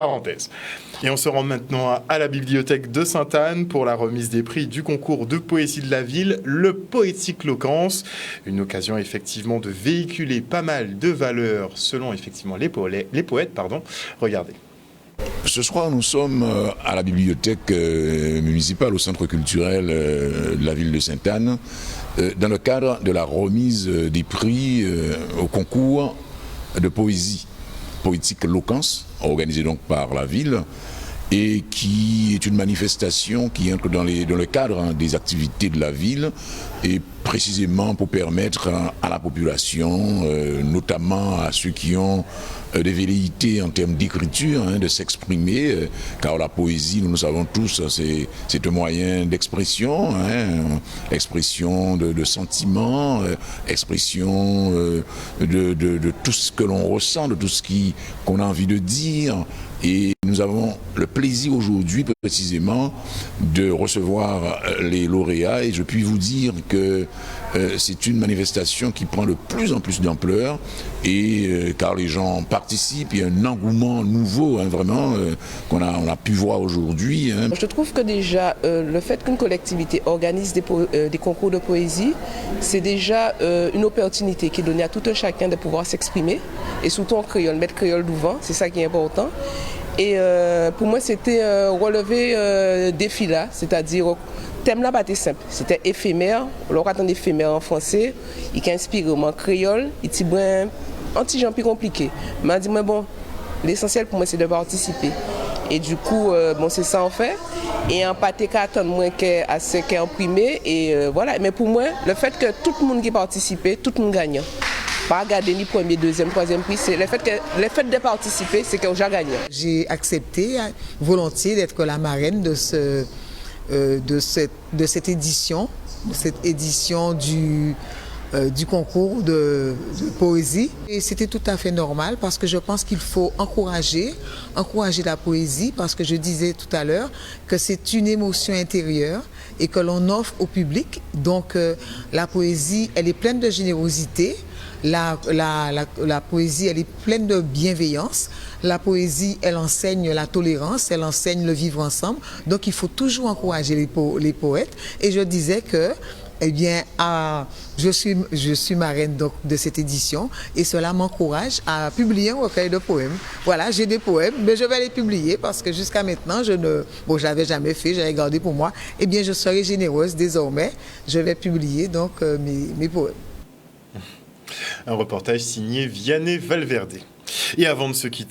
Parenthèse. Et on se rend maintenant à la bibliothèque de Sainte-Anne pour la remise des prix du concours de poésie de la ville, le Poétique Locance. Une occasion effectivement de véhiculer pas mal de valeurs selon effectivement les poètes. Regardez. Ce soir, nous sommes à la bibliothèque municipale, au centre culturel de la ville de Sainte-Anne, dans le cadre de la remise des prix au concours de poésie, Poétique Locance, organisé donc par la ville, et qui est une manifestation qui entre dans le cadre des activités de la ville, et précisément pour permettre à la population, notamment à ceux qui ont des velléités en termes d'écriture, de s'exprimer, car la poésie, nous le savons tous, c'est un moyen d'expression, expression de sentiments, expression de tout ce que l'on ressent, de tout ce qu'on a envie de dire. Et nous avons le plaisir aujourd'hui précisément de recevoir les lauréats, et je puis vous dire que c'est une manifestation qui prend de plus en plus d'ampleur, et car les gens participent, il y a un engouement nouveau vraiment qu'on a pu voir aujourd'hui. Je trouve que déjà le fait qu'une collectivité organise des concours de poésie, c'est déjà une opportunité qui est donnée à tout un chacun de pouvoir s'exprimer, et surtout en créole, mettre créole devant, c'est ça qui est important. Et pour moi, c'était relever défi là, c'est-à-dire thème là, c'était simple, c'était éphémère. On l'aura un éphémère en français, il qui inspire en créole, il est un petit genre plus compliqué. Mais dit moi bon, l'essentiel pour moi c'est de participer. Et du coup, c'est ça en fait. Et en pâté qu'à attendre moins qu'à ce qui est imprimé. Et voilà. Mais pour moi, le fait que tout le monde qui participe, tout le monde gagne. Pas regarder ni premier, deuxième, troisième prix, c'est le fait de participer, c'est qu'on a gagné. J'ai accepté volontiers d'être la marraine de cette édition du concours de poésie. Et c'était tout à fait normal parce que je pense qu'il faut encourager la poésie, parce que je disais tout à l'heure que c'est une émotion intérieure et que l'on offre au public. Donc la poésie, elle est pleine de générosité. La poésie, elle est pleine de bienveillance. La poésie, elle enseigne la tolérance, elle enseigne le vivre ensemble. Donc, il faut toujours encourager les poètes. Et je disais que, je suis marraine donc, de cette édition, et cela m'encourage à publier un recueil de poèmes. Voilà, j'ai des poèmes, mais je vais les publier parce que jusqu'à maintenant, je l'avais jamais fait, j'avais gardé pour moi. Eh bien, je serai généreuse désormais. Je vais publier donc mes poèmes. Un reportage signé Vianney Valverde. Et avant de se quitter,